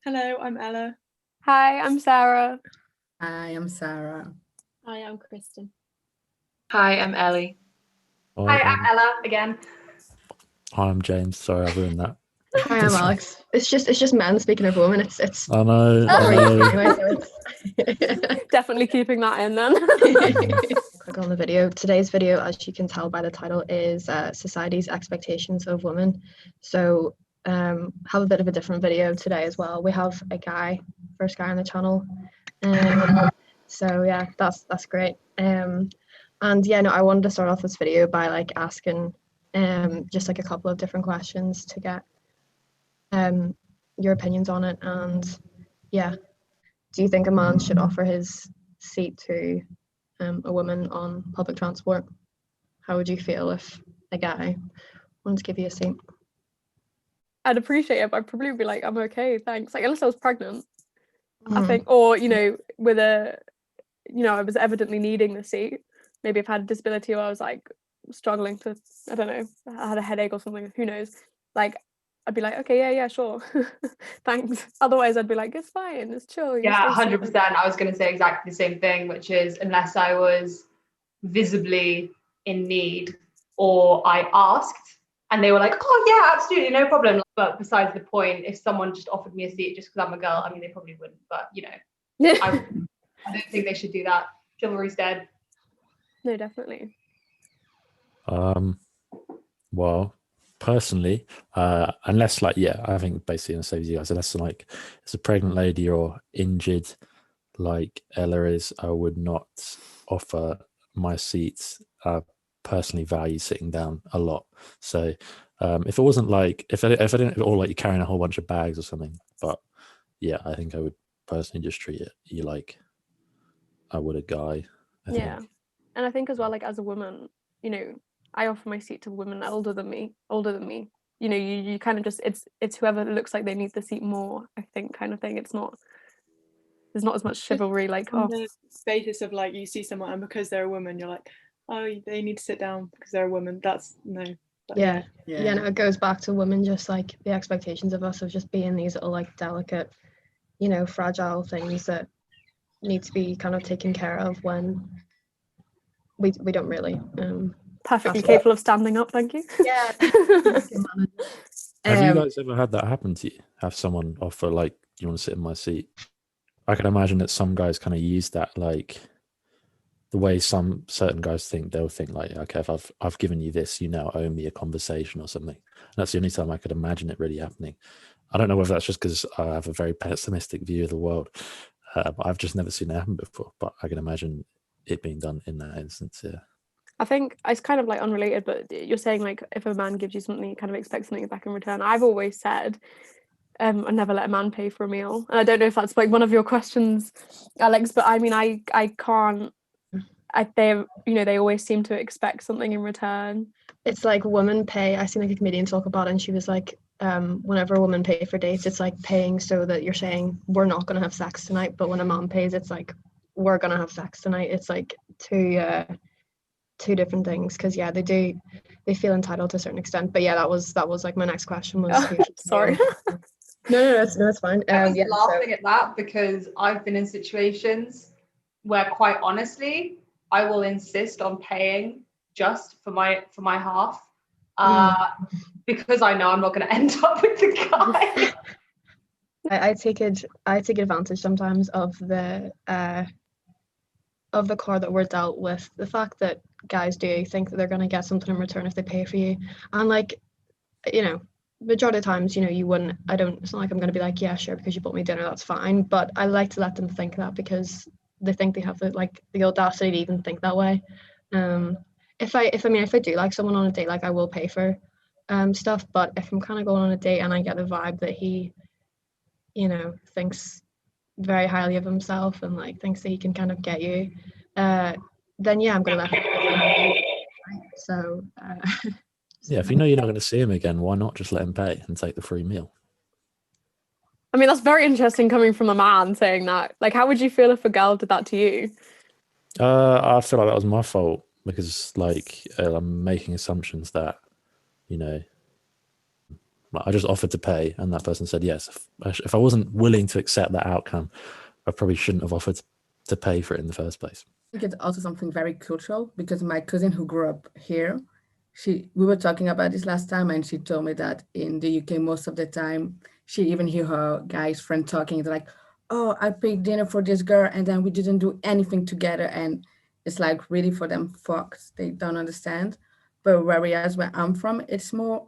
Hello, I'm Ella. Hi, I'm Sara. Hi, I'm Sara. Hi, I'm Kristen. Hi, I'm Ellie. Hi, I'm Ella again. I'm James. Sorry, I ruined that. Hi, I'm Alex. It's just men speaking of women. It's I know. anyway, so it's Definitely keeping that in then. click on the video. Today's video, as you can tell by the title, is society's expectations of women. So have a bit of a different video today as well. We have a guy, first guy on the channel. So yeah, that's great. And yeah, no, I wanted to start off this video by like asking just like a couple of different questions to get your opinions on it. And yeah, do you think a man should offer his seat to a woman on public transport? How would you feel if a guy wanted to give you a seat? I'd appreciate it, but I'd probably be like, I'm okay, thanks. Like, unless I was pregnant, I think, or, you know, with a, you know, I was evidently needing the seat. Maybe if I had a disability or I was like struggling to, I don't know, I had a headache or something, who knows? Like, I'd be like, okay, yeah, sure. Thanks. Otherwise, I'd be like, it's fine, it's chill. Yeah, 100%. I was going to say exactly the same thing, which is unless I was visibly in need or I asked and they were like, oh, yeah, absolutely, no problem. But besides the point, if someone just offered me a seat just because I'm a girl, I mean, they probably wouldn't. But, you know, I don't think they should do that. Chivalry's dead. No, definitely. Well, personally, unless like, yeah, I think basically in the same as you guys, unless like it's a pregnant lady or injured like Ella is, I would not offer my seats. Personally value sitting down a lot. So if it wasn't like, if I didn't all like you're carrying a whole bunch of bags or something, but yeah, I think I would personally just treat you like I would a guy. I think. And I think as well, like as a woman, you know, I offer my seat to women older than me. You know, you kind of just it's whoever looks like they need the seat more, I think, kind of thing. There's not as much chivalry like on the basis of like you see someone and because they're a woman you're like, oh, they need to sit down because they're a woman. That's no. Yeah, no, it goes back to women, just like the expectations of us of just being these little like delicate, you know, fragile things that need to be kind of taken care of when we don't really perfectly capable of standing up, thank you. Yeah. Have you guys ever had that happen to you? Have someone offer like, you want to sit in my seat? I can imagine that some guys kind of use that, like the way some certain guys think. They'll think like, okay, if I've given you this, you now owe me a conversation or something. And that's the only time I could imagine it really happening. I don't know whether that's just because I have a very pessimistic view of the world, but I've just never seen it happen before. But I can imagine it being done in that instance. Yeah. I think it's kind of like unrelated, but you're saying like if a man gives you something, you kind of expect something back in return. I've always said I never let a man pay for a meal. And I don't know if that's like one of your questions, Alex, but I mean I can't. They always seem to expect something in return. It's like women pay. I seen like a comedian talk about it, and she was like, whenever a woman pay for dates, it's like paying so that you're saying we're not gonna have sex tonight. But when a man pays, it's like we're gonna have sex tonight. It's like two different things, because yeah, they feel entitled to a certain extent. But yeah, that was like my next question was sorry. No, it's fine. I was laughing at that because I've been in situations where, quite honestly, I will insist on paying just for my half, because I know I'm not going to end up with the guy. I take advantage sometimes of the card that we're dealt with. The fact that guys do think that they're going to get something in return if they pay for you, and like, you know, majority of times, you know, you wouldn't. It's not like I'm going to be like, yeah, sure, because you bought me dinner, that's fine. But I like to let them think that, because they think they have the audacity to even think that way. If I do like someone on a date, like I will pay for stuff. But if I'm kind of going on a date and I get the vibe that he, you know, thinks very highly of himself and like thinks that he can kind of get you, then yeah, I'm gonna let him. So yeah, if you know you're not going to see him again, why not just let him pay and take the free meal? I mean, that's very interesting coming from a man saying that. Like, how would you feel if a girl did that to you? I feel like that was my fault, because like I'm making assumptions that, you know, Like, I just offered to pay, and that person said yes. If I wasn't willing to accept that outcome, I probably shouldn't have offered to pay for it in the first place. I think it's also something very cultural, because my cousin who grew up here, we were talking about this last time, and she told me that in the UK most of the time she even hear her guy's friend talking. They're like, "Oh, I paid dinner for this girl, and then we didn't do anything together," and it's like really for them fucked. They don't understand. But whereas where I'm from, it's more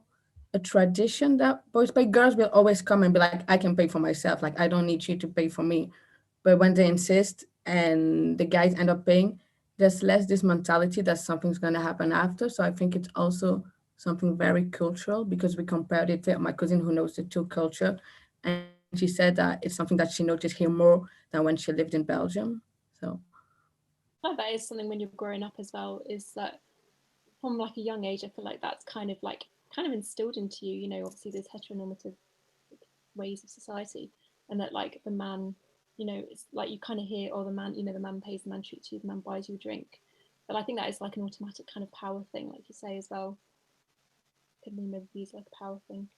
a tradition that boys pay. Girls will always come and be like, "I can pay for myself. Like, I don't need you to pay for me." But when they insist and the guys end up paying, there's less this mentality that something's going to happen after. So I think it's also something very cultural, because we compared it to my cousin who knows the two culture. And she said that it's something that she noticed here more than when she lived in Belgium. So that is something when you're growing up as well, is that from like a young age, I feel like that's kind of instilled into you, you know, obviously there's heteronormative ways of society, and that like the man, you know, it's like you kind of hear, oh, the man, you know, the man pays, the man treats you, the man buys you a drink. But I think that is like an automatic kind of power thing, like you say as well. Could be maybe used like a power thing.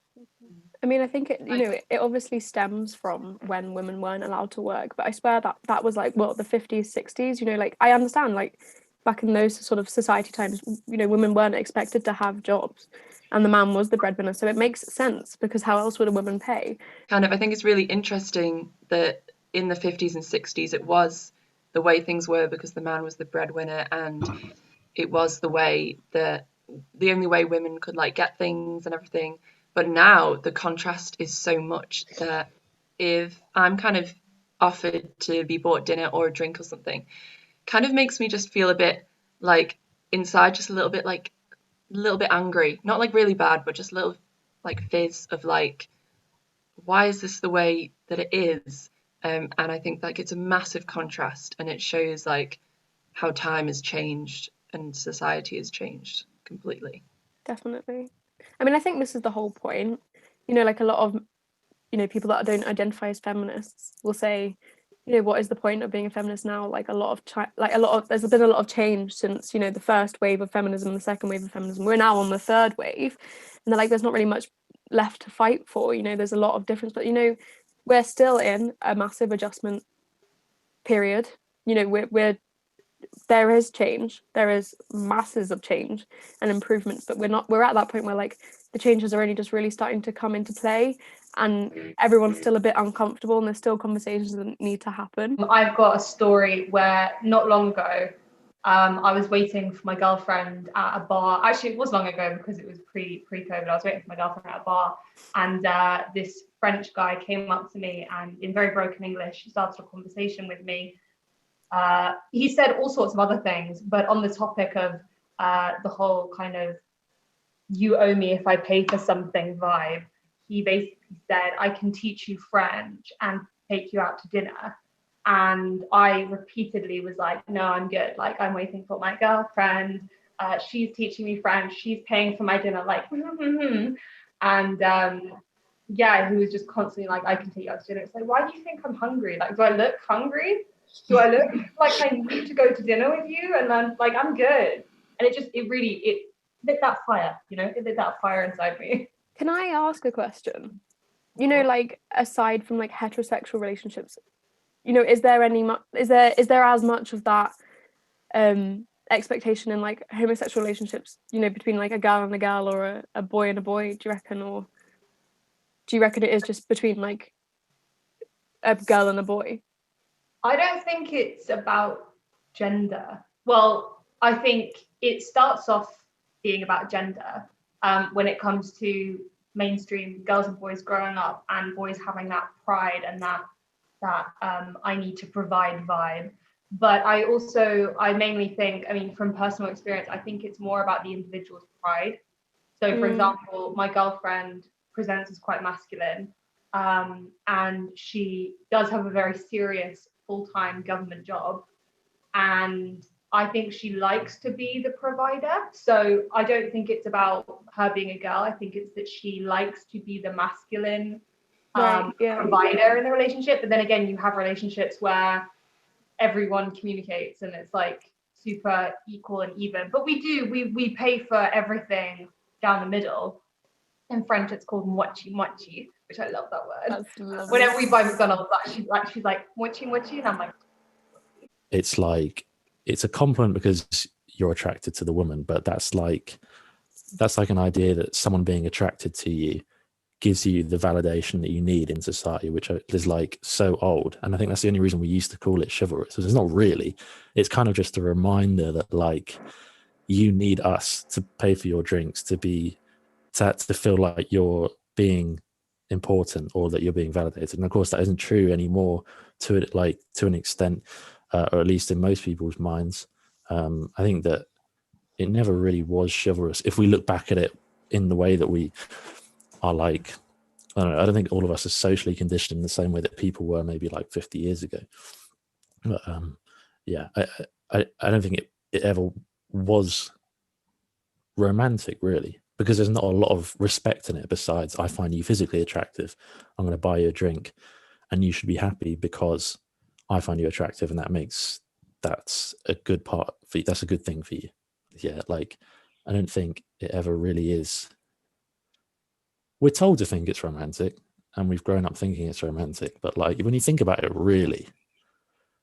I mean, I think it, you know, it obviously stems from when women weren't allowed to work, but I swear that was like, what, the 50s, 60s, you know, like I understand, like back in those sort of society times, you know, women weren't expected to have jobs and the man was the breadwinner. So it makes sense, because how else would a woman pay? I think it's really interesting that in the 50s and 60s it was the way things were, because the man was the breadwinner, and it was the way that the only way women could like get things and everything. But now the contrast is so much that if I'm kind of offered to be bought dinner or a drink or something, kind of makes me just feel a bit like inside, just a little bit angry, not like really bad, but just a little like fizz of like, why is this the way that it is? And I think like it's a massive contrast, and it shows like how time has changed and society has changed completely. Definitely. I mean, I think this is the whole point. You know, like a lot of, you know, people that don't identify as feminists will say, you know, what is the point of being a feminist now? Like there's been a lot of change since, you know, the first wave of feminism and the second wave of feminism. We're now on the third wave, and they're like, there's not really much left to fight for. You know, there's a lot of difference, but you know, we're still in a massive adjustment period. You know, there is change, there is masses of change and improvements, but we're at that point where like the changes are only just really starting to come into play, and everyone's still a bit uncomfortable, and there's still conversations that need to happen. I've got a story where not long ago I was waiting for my girlfriend at a bar. Actually, it was long ago because it was pre-COVID. I was waiting for my girlfriend at a bar, and this French guy came up to me and in very broken English started a conversation with me. He said all sorts of other things, but on the topic of the whole kind of you owe me if I pay for something vibe, he basically said, I can teach you French and take you out to dinner. And I repeatedly was like, no, I'm good. Like, I'm waiting for my girlfriend. She's teaching me French. She's paying for my dinner. Like, and yeah, he was just constantly like, I can take you out to dinner. It's like, why do you think I'm hungry? Like, do I look hungry? Do I look like I need to go to dinner with you? And then like, I'm good. And it really lit that fire, you know, it lit that fire inside me. Can I ask a question? You know, like aside from like heterosexual relationships, you know, is there as much of that expectation in like homosexual relationships, you know, between like a girl and a girl or a boy and a boy, do you reckon? Or do you reckon it is just between like a girl and a boy? I don't think it's about gender. Well, I think it starts off being about gender when it comes to mainstream girls and boys growing up and boys having that pride and that I need to provide vibe. But I mainly think, I mean, from personal experience, I think it's more about the individual's pride. So for example, my girlfriend presents as quite masculine, and she does have a very serious full-time government job, and I think she likes to be the provider. So I don't think it's about her being a girl. I think it's that she likes to be the masculine provider in the relationship. But then again, you have relationships where everyone communicates and it's like super equal and even. But we pay for everything down the middle. In French, it's called mochi mochi, which I love that word. That's lovely. Whenever we buy McDonald's, she's like mochi mochi, and I'm like, It's like, it's a compliment because you're attracted to the woman, but that's like an idea that someone being attracted to you gives you the validation that you need in society, which is like so old. And I think that's the only reason we used to call it chivalrous. It's not really. It's kind of just a reminder that like you need us to pay for your drinks, to feel like you're being important or that you're being validated. And of course that isn't true anymore to an extent, or at least in most people's minds. I think that it never really was chivalrous if we look back at it in the way that we are like, I don't know, I don't think all of us are socially conditioned in the same way that people were maybe like 50 years ago. But yeah, I don't think it ever was romantic really, because there's not a lot of respect in it besides I find you physically attractive, I'm going to buy you a drink, and you should be happy because I find you attractive, and that's a good part for you, that's a good thing for you. Yeah, like I don't think it ever really is. We're told to think it's romantic and we've grown up thinking it's romantic, but like when you think about it really,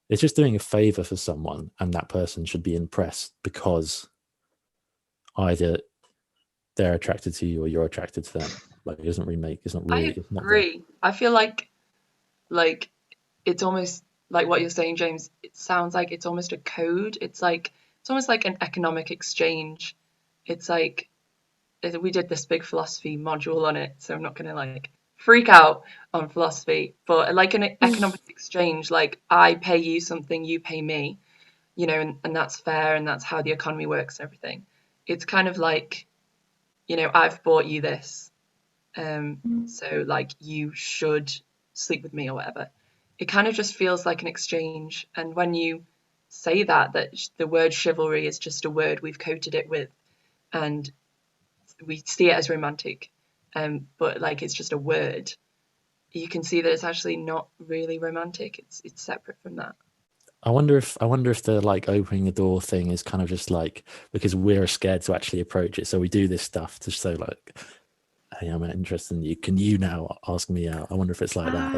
it's just doing a favor for someone, and that person should be impressed because either they're attracted to you or you're attracted to them. Like it doesn't really make, it's not really, it's not there. I agree. I feel like it's almost like what you're saying, James. It sounds like it's almost a code. It's almost like an economic exchange. It's like we did this big philosophy module on it, so I'm not gonna like freak out on philosophy, but like an economic exchange, like I pay you something, you pay me, you know, and that's fair, and that's how the economy works and everything. It's kind of like, you know, I've bought you this, so like you should sleep with me or whatever. It kind of just feels like an exchange. And when you say that the word chivalry is just a word we've coated it with, and we see it as romantic, but like it's just a word, you can see that it's actually not really romantic. It's separate from that. I wonder if the like opening the door thing is kind of just like because we're scared to actually approach it, so we do this stuff to show like, hey, I'm interested in you. Can you now ask me out? I wonder if it's like that.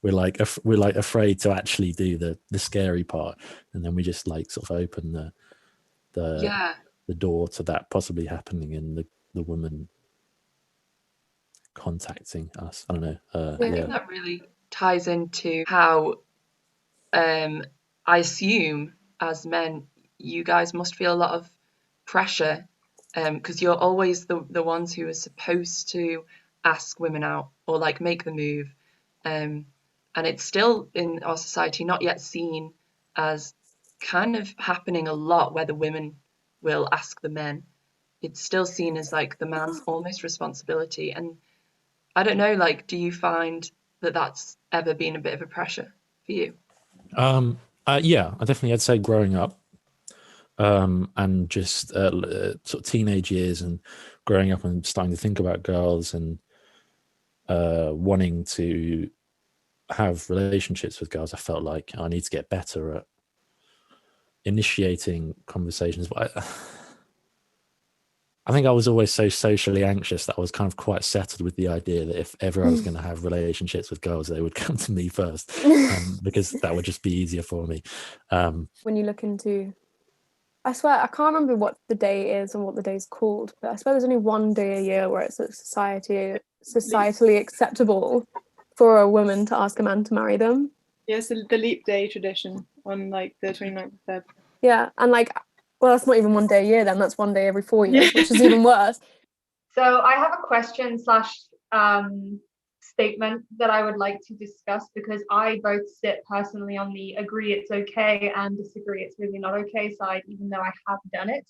We're like afraid to actually do the scary part, and then we just like sort of open the door to that possibly happening, and the woman contacting us. I don't know. I think that really ties into how I assume as men, you guys must feel a lot of pressure, because you're always the ones who are supposed to ask women out or like make the move, and it's still in our society not yet seen as kind of happening a lot where the women will ask the men. It's still seen as like the man's almost responsibility. And I don't know, like, do you find that that's ever been a bit of a pressure for you? Yeah, I definitely, I'd say growing up, and just sort of teenage years and growing up and starting to think about girls and wanting to have relationships with girls, I felt like I need to get better at initiating conversations. But I think I was always so socially anxious that I was kind of quite settled with the idea that if ever I was going to have relationships with girls, they would come to me first, because that would just be easier for me. When you look into, I swear, I can't remember what the day is and what the day's called, but I swear there's only one day a year where it's societally acceptable for a woman to ask a man to marry them. Yes, the leap day tradition on like the 29th of Feb. Yeah, and like, well, that's not even one day a year then, that's one day every 4 years, which is even worse. So I have a question / statement that I would like to discuss, because I both sit personally on the agree it's okay and disagree it's really not okay side, even though I have done it.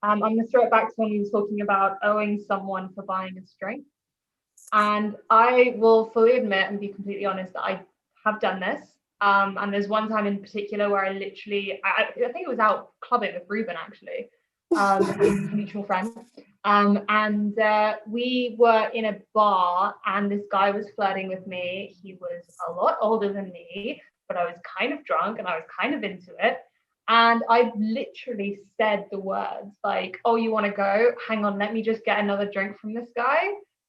I'm going to throw it back to when we were talking about owing someone for buying us drink. And I will fully admit and be completely honest that I have done this. And there's one time in particular where I literally, I think it was out clubbing with Ruben actually, a mutual friend. And we were in a bar and this guy was flirting with me. He was a lot older than me, but I was kind of drunk and I was kind of into it. And I've literally said the words like, oh, you want to go? Hang on, let me just get another drink from this guy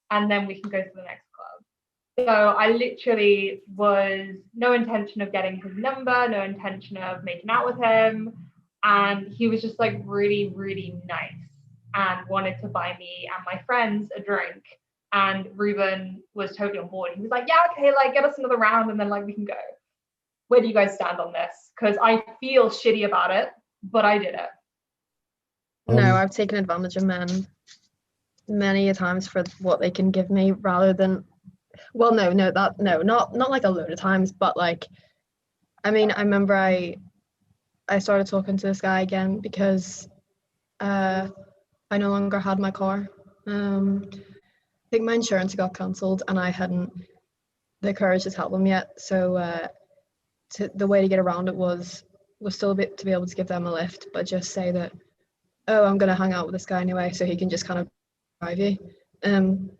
and then we can go to the next club. So I literally was no intention of getting his number, no intention of making out with him. And he was just like really, really nice and wanted to buy me and my friends a drink. And Ruben was totally on board. He was like, yeah, okay, like get us another round and then like we can go. Where do you guys stand on this? Because I feel shitty about it, but I did it. No, I've taken advantage of men many a times for what they can give me rather than, well, not like a load of times, but like, I mean, I remember I started talking to this guy again because I no longer had my car. I think my insurance got cancelled and I hadn't the courage to tell them yet. So the way to get around it was still a bit to be able to give them a lift, but just say that, oh, I'm gonna hang out with this guy anyway, so he can just kind of drive you. And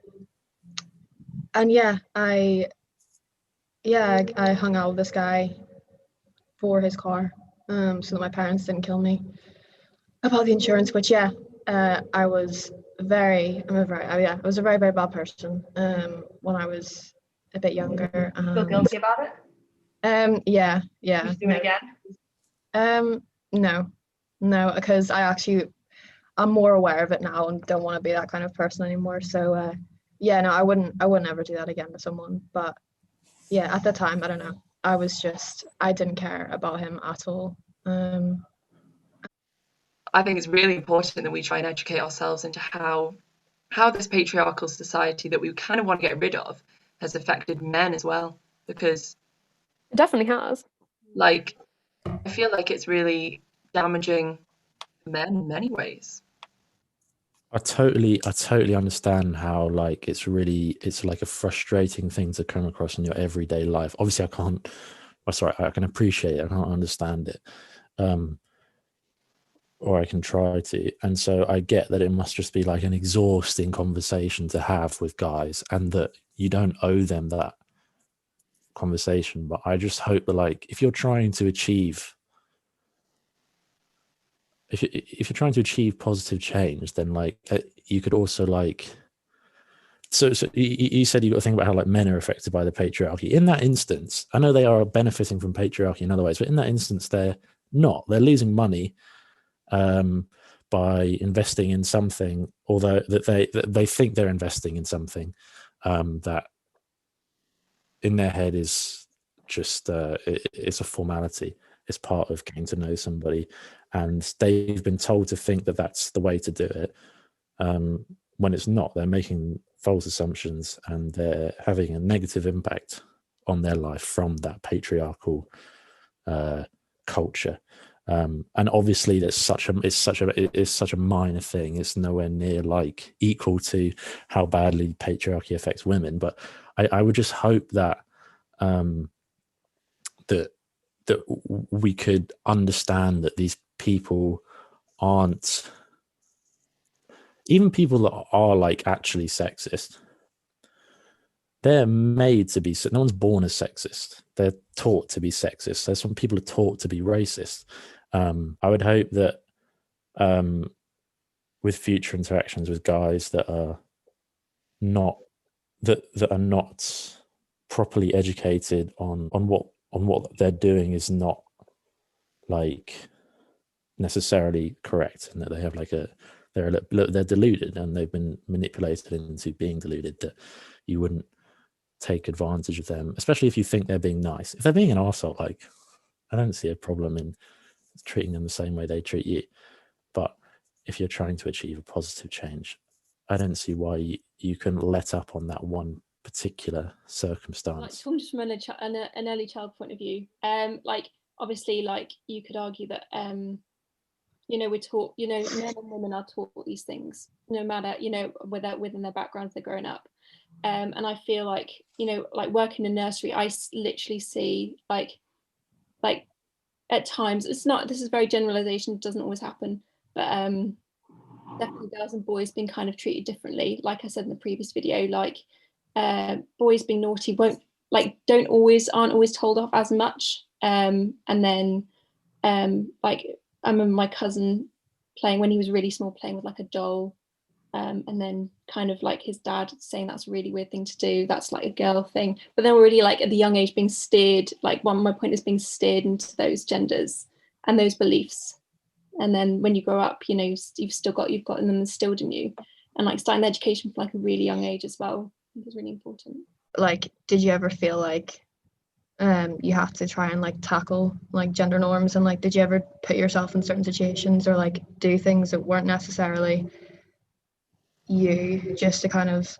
I hung out with this guy for his car, so that my parents didn't kill me about the insurance. Which I was a very, very, very bad person when I was a bit younger. Feel guilty about it? Yeah. Just do it again? No, because I'm more aware of it now and don't want to be that kind of person anymore. So I wouldn't ever do that again to someone. But yeah, at the time, I don't know. I didn't care about him at all. I think it's really important that we try and educate ourselves into how this patriarchal society that we kind of want to get rid of has affected men as well, because It definitely has. like I feel like it's really damaging men in many ways. I totally understand how like it's like a frustrating thing to come across in your everyday life. Obviously, I can appreciate it. I can't understand it, or I can try to. And so I get that it must just be like an exhausting conversation to have with guys, and that you don't owe them that conversation. But I just hope that like if you're trying to achieve positive change, then like you could also like so you said you got to think about how like men are affected by the patriarchy. In that instance, I know they are benefiting from patriarchy in other ways, but in that instance they're losing money by investing in something, although that they think they're investing in something that in their head is just it's a formality. It's part of getting to know somebody, and they've been told to think that that's the way to do it, when it's not. They're making false assumptions and they're having a negative impact on their life from that patriarchal culture. And obviously it's such a minor thing. It's nowhere near like equal to how badly patriarchy affects women, but I would just hope that that we could understand that these people aren't, even people that are like actually sexist, they're made to be, no one's born as sexist. They're taught to be sexist. There's some people are taught to be racist. I would hope that with future interactions with guys that are not properly educated on what they're doing is not like necessarily correct, and that they have like they're deluded and they've been manipulated into being deluded, that you wouldn't take advantage of them, especially if you think they're being nice. If they're being an arsehole, like I don't see a problem in treating them the same way they treat you. But if you're trying to achieve a positive change, I don't see why you can let up on that one particular circumstance. Like talking just from an early child point of view, like obviously like you could argue that we're taught, men and women are taught these things no matter, within their backgrounds they're growing up. And I feel like, like working in a nursery, I literally see like at times, this is very generalization, it doesn't always happen, but definitely girls and boys being kind of treated differently. Like I said in the previous video, like boys being naughty aren't always told off as much, and then Like I remember my cousin playing when he was really small, playing with like a doll. And then kind of like his dad saying that's a really weird thing to do, that's like a girl thing, but then already like at the young age being steered, like one of my point is being steered into those genders and those beliefs. And then when you grow up, you know, you've got them instilled in you, and like starting the education from like a really young age as well, I think is really important. Like, did you ever feel like you have to try and like tackle like gender norms, and like did you ever put yourself in certain situations or like do things that weren't necessarily you, just to kind of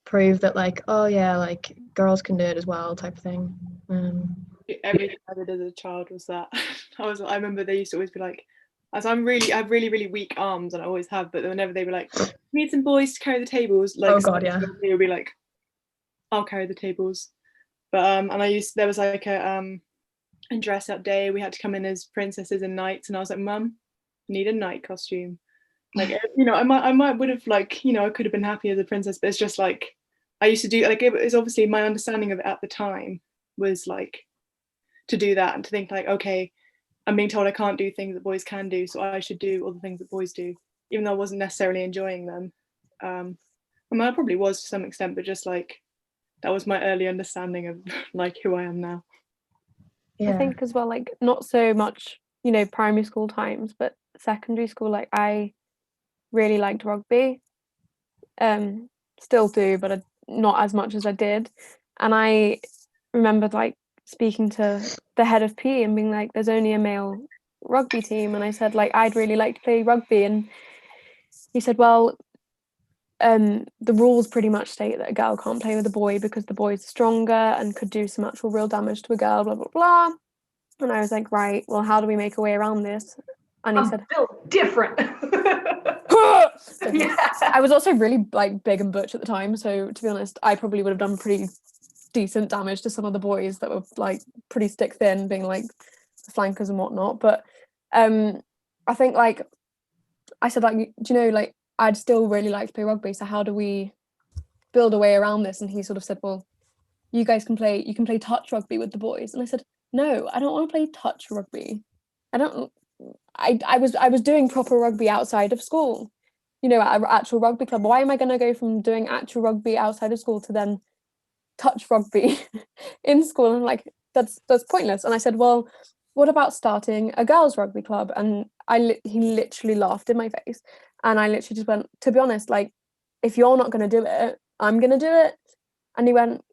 prove that like, oh yeah, like girls can do it as well, type of thing? Everything I did as a child was that. I remember they used to always be like, as I have really, really weak arms, and I always have, but whenever they were like, we need some boys to carry the tables, like, Oh god, yeah. they would be like, I'll carry the tables. But and there was like a dress up day, we had to come in as princesses and knights, and I was like, Mum, I need a knight costume. Like, you know, I might would have, like, you know, I could have been happy as a princess, but it's just like I used to do, like, it was obviously my understanding of it at the time was like to do that and to think like, okay, I'm being told I can't do things that boys can do, so I should do all the things that boys do, even though I wasn't necessarily enjoying them. I mean, I probably was to some extent, but just like that was my early understanding of like who I am now. Yeah. I think as well, like not so much, you know, primary school times, but secondary school, like I really liked rugby. Still do, but not as much as I did. And I remember like speaking to the head of PE and being like, there's only a male rugby team, and I said like I'd really like to play rugby, and he said, well, the rules pretty much state that a girl can't play with a boy because the boy's stronger and could do some actual real damage to a girl, blah blah blah. And I was like, right, well, how do we make a way around this? And he said, built different. yeah. I was also really like big and butch at the time, so to be honest, I probably would have done pretty decent damage to some of the boys that were like pretty stick thin, being like flankers and whatnot. But I think like I said, like, do you know, like I'd still really like to play rugby, so how do we build a way around this? And he sort of said, well, you can play touch rugby with the boys. And I said, no, I don't want to play touch rugby. I was doing proper rugby outside of school, you know, at an actual rugby club. Why am I going to go from doing actual rugby outside of school to then touch rugby in school? And like that's pointless. And I said, well, what about starting a girls rugby club? And he literally laughed in my face, and I literally just went, to be honest, like if you're not going to do it, I'm going to do it. And he went,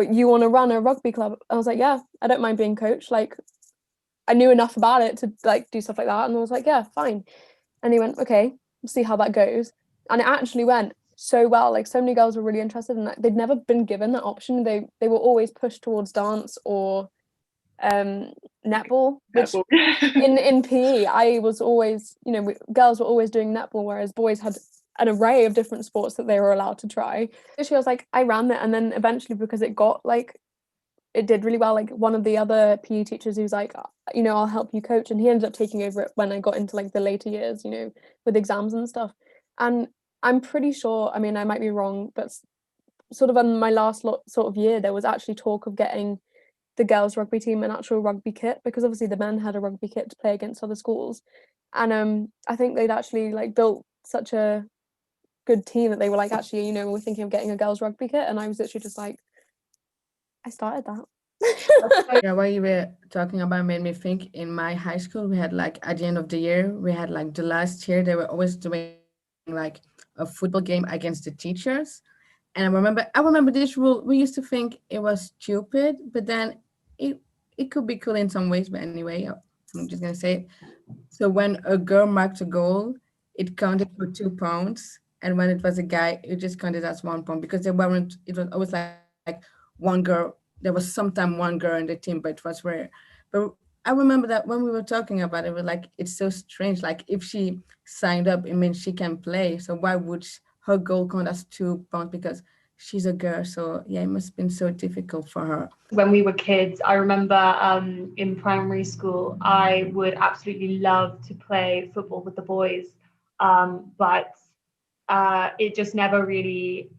you want to run a rugby club? I was like, yeah, I don't mind being coached. Like I knew enough about it to like do stuff like that. And I was like, yeah, fine. And he went, okay, we'll see how that goes. And it actually went so well. Like so many girls were really interested in that. They'd never been given that option. They were always pushed towards dance or netball, which in PE I was always, you know, girls were always doing netball, whereas boys had an array of different sports that they were allowed to try. Actually, I was like, I ran it, and then eventually, because it did really well, like one of the other PE teachers who's like, you know, I'll help you coach, and he ended up taking over it when I got into like the later years, you know, with exams and stuff. And I'm pretty sure, I mean, I might be wrong, but sort of on my last sort of year, there was actually talk of getting the girls rugby team an actual rugby kit, because obviously the men had a rugby kit to play against other schools. And I think they'd actually like built such a good team that they were like, actually, you know, we're thinking of getting a girls rugby kit. And I was literally just like, I started that. Yeah, what you were talking about made me think in my high school, we had like at the end of the year, we had like the last year, they were always doing like a football game against the teachers. And I remember this rule, we used to think it was stupid, but then it could be cool in some ways. But anyway, I'm just gonna say it. So when a girl marked a goal, it counted for 2 pounds. And when it was a guy, it just counted as 1 pound, because it was always like one girl. There was sometimes one girl in the team, but it was rare. But I remember that when we were talking about it, we were like, it's so strange. Like if she signed up, it means she can play. So why would her goal count as 2 pounds? Because she's a girl. So yeah, it must have been so difficult for her. When we were kids, I remember in primary school, I would absolutely love to play football with the boys, but it just never really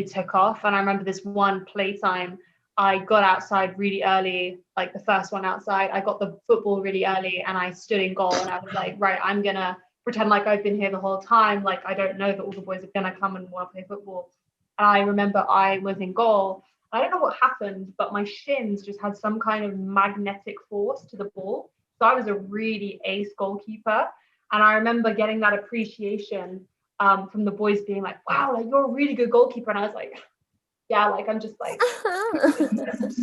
took off. And I remember this one playtime, I got outside really early, like the first one outside. I got the football really early and I stood in goal and I was like, right, I'm gonna pretend like I've been here the whole time. Like I don't know that all the boys are gonna come and want to play football. And I remember I was in goal. I don't know what happened, but my shins just had some kind of magnetic force to the ball. So I was a really ace goalkeeper. And I remember getting that appreciation from the boys being like, wow, like you're a really good goalkeeper. And I was like, yeah, like I'm just like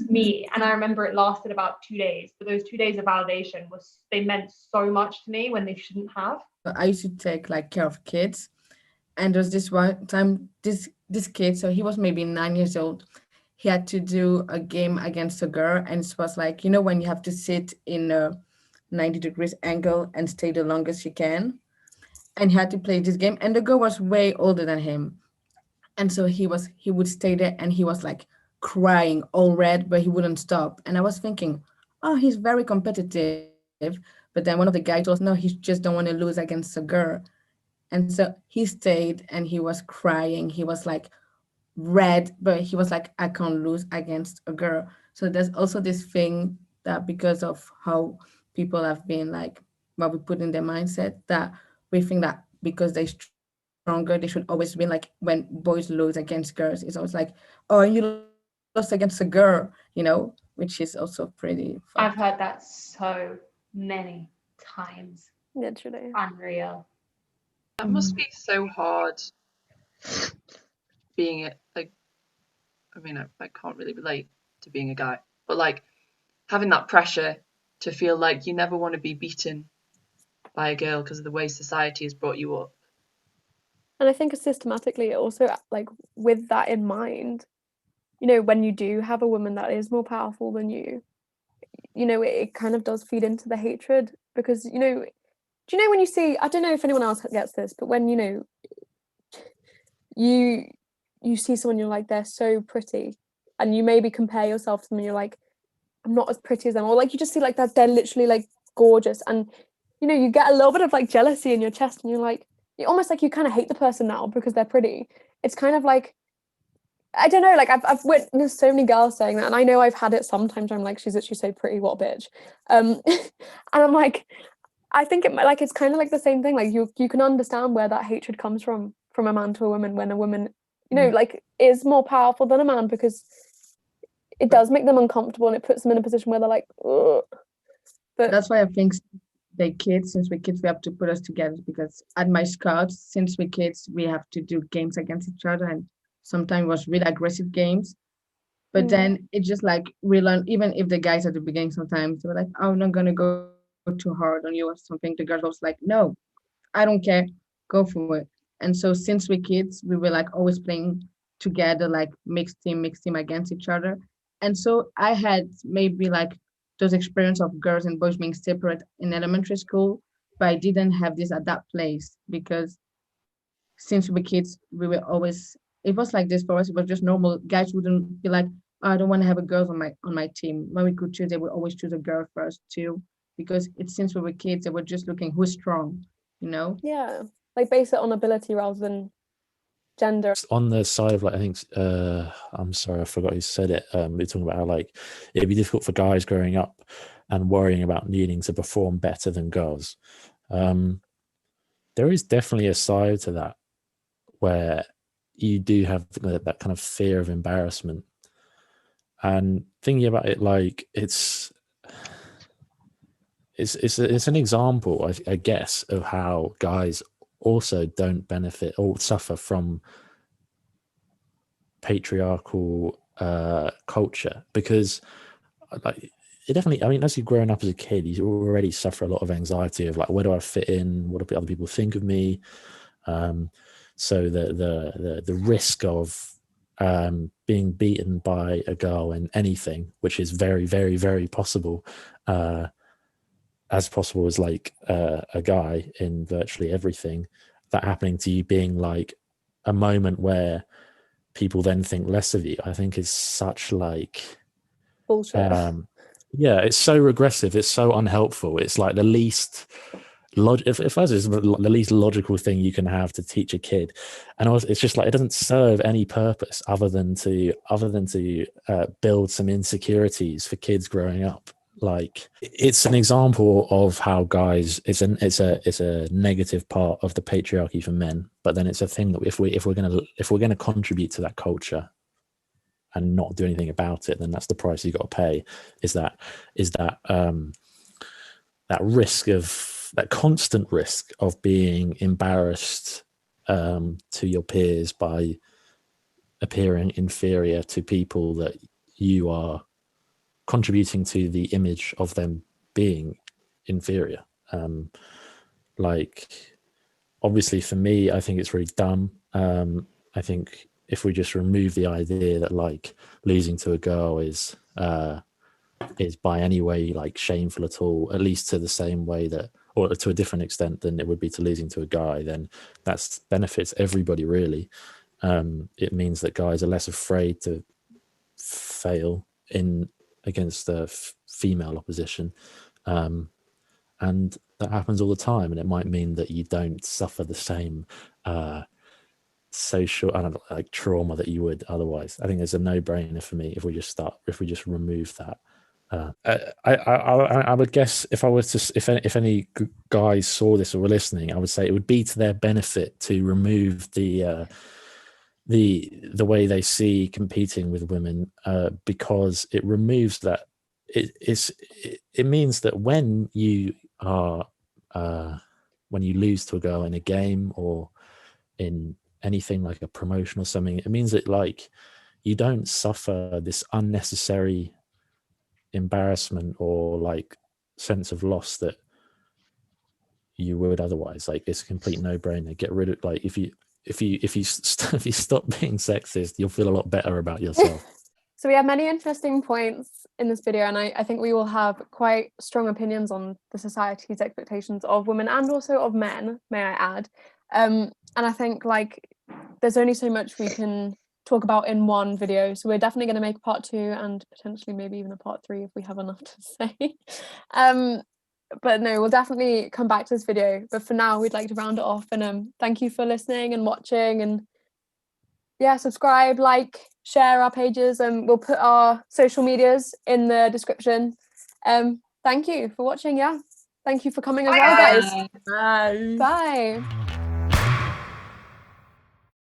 me. And I remember it lasted about 2 days, but those 2 days of validation they meant so much to me when they shouldn't have. I used to take like care of kids, and there was this one time this kid, so he was maybe 9 years old. He had to do a game against a girl, and it was like, you know, when you have to sit in a 90 degrees angle and stay the longest you can, and he had to play this game, and the girl was way older than him. And so he would stay there and he was like crying all red, but he wouldn't stop. And I was thinking, oh, he's very competitive. But then one of the guys told us, no, he just don't want to lose against a girl. And so he stayed and he was crying. He was like red, but he was like, I can't lose against a girl. So there's also this thing that because of how people have been like, what we put in their mindset, that we think that because they're stronger, they should always win. Like when boys lose against girls, it's always like, oh, you lost against a girl, you know, which is also pretty fun. I've heard that so many times. Literally. Unreal. That must be so hard being it, like, I mean, I can't really relate to being a guy, but like having that pressure to feel like you never want to be beaten by a girl because of the way society has brought you up. And I think systematically also, like with that in mind, you know, when you do have a woman that is more powerful than you, you know, it kind of does feed into the hatred because, you know, do you know when you see, I don't know if anyone else gets this, but when, you know, you see someone, you're like, they're so pretty, and you maybe compare yourself to them and you're like, I'm not as pretty as them, or like you just see like that they're literally like gorgeous, and you know, you get a little bit of like jealousy in your chest and you're like, you almost like you kind of hate the person now because they're pretty. It's kind of like, I don't know, like I've witnessed so many girls saying that, and I know I've had it sometimes where I'm like, she's literally so pretty, what a bitch. And I'm like, I think it's kind of like the same thing. Like you can understand where that hatred comes from a man to a woman, when a woman, you know, like is more powerful than a man, because it does make them uncomfortable and it puts them in a position where they're like, ugh. But that's why I think since we're kids, we have to put us together, because at my scouts, since we're kids, we have to do games against each other, and sometimes it was really aggressive games. But then it's just like we learn, even if the guys at the beginning sometimes they were like, oh, I'm not gonna go too hard on you or something, the girls was like, no, I don't care, go for it. And so since we're kids, we were like always playing together, like mixed team against each other. And so I had maybe like those experience of girls and boys being separate in elementary school, but I didn't have this at that place, because since we were kids, we were always, it was like this for us, it was just normal. Guys wouldn't be like, oh, I don't want to have a girl on my team. When we could choose, they would always choose a girl first too, because it's since we were kids, they were just looking who's strong, you know? yeah, like base it on ability rather than gender. On the side of like, I think I'm sorry, I forgot who said it. We're talking about how like it'd be difficult for guys growing up and worrying about needing to perform better than girls. There is definitely a side to that where you do have that kind of fear of embarrassment, and thinking about it, like it's an example, I guess, of how guys also don't benefit or suffer from patriarchal culture, because like it definitely, I mean, as you're growing up as a kid, you already suffer a lot of anxiety of like, where do I fit in, what do other people think of me, so the risk of being beaten by a girl in anything, which is very, very, very possible, as possible as like a guy in virtually everything, that happening to you being like a moment where people then think less of you, I think is such like bullshit. Yeah, it's so regressive, it's so unhelpful. It's like the least if us is the least logical thing you can have to teach a kid, and also it's just like it doesn't serve any purpose other than to build some insecurities for kids growing up. Like, it's an example of how guys, it's a negative part of the patriarchy for men, but then it's a thing that if we're gonna contribute to that culture and not do anything about it, then that's the price you got to pay. Is that risk of that constant risk of being embarrassed to your peers by appearing inferior to people that you are contributing to the image of them being inferior. Like, obviously for me, I think it's really dumb. I think if we just remove the idea that like losing to a girl is by any way like shameful at all, at least to the same way that, or to a different extent than it would be to losing to a guy, then that's benefits everybody really. It means that guys are less afraid to fail against the female opposition, and that happens all the time, and it might mean that you don't suffer the same social like trauma that you would otherwise. I think there's a no-brainer for me if we just remove that. I would guess if I was to, if any guys saw this or were listening, I would say it would be to their benefit to remove the way they see competing with women, because it removes that. It means that when you lose to a girl in a game or in anything like a promotion or something, it means that like you don't suffer this unnecessary embarrassment or like sense of loss that you would otherwise. Like, it's a complete no-brainer. Get rid of, like, if you stop being sexist, you'll feel a lot better about yourself. So we have many interesting points in this video, and I think we all have quite strong opinions on the society's expectations of women and also of men, may I add. And I think like there's only so much we can talk about in one video, so we're definitely going to make a part 2 and potentially maybe even a part 3 if we have enough to say. But no, we'll definitely come back to this video, but for now we'd like to round it off, and thank you for listening and watching, and yeah, subscribe, like, share our pages, and we'll put our social medias in the description. Thank you for watching. Yeah, thank you for coming as well, guys. Bye. Bye.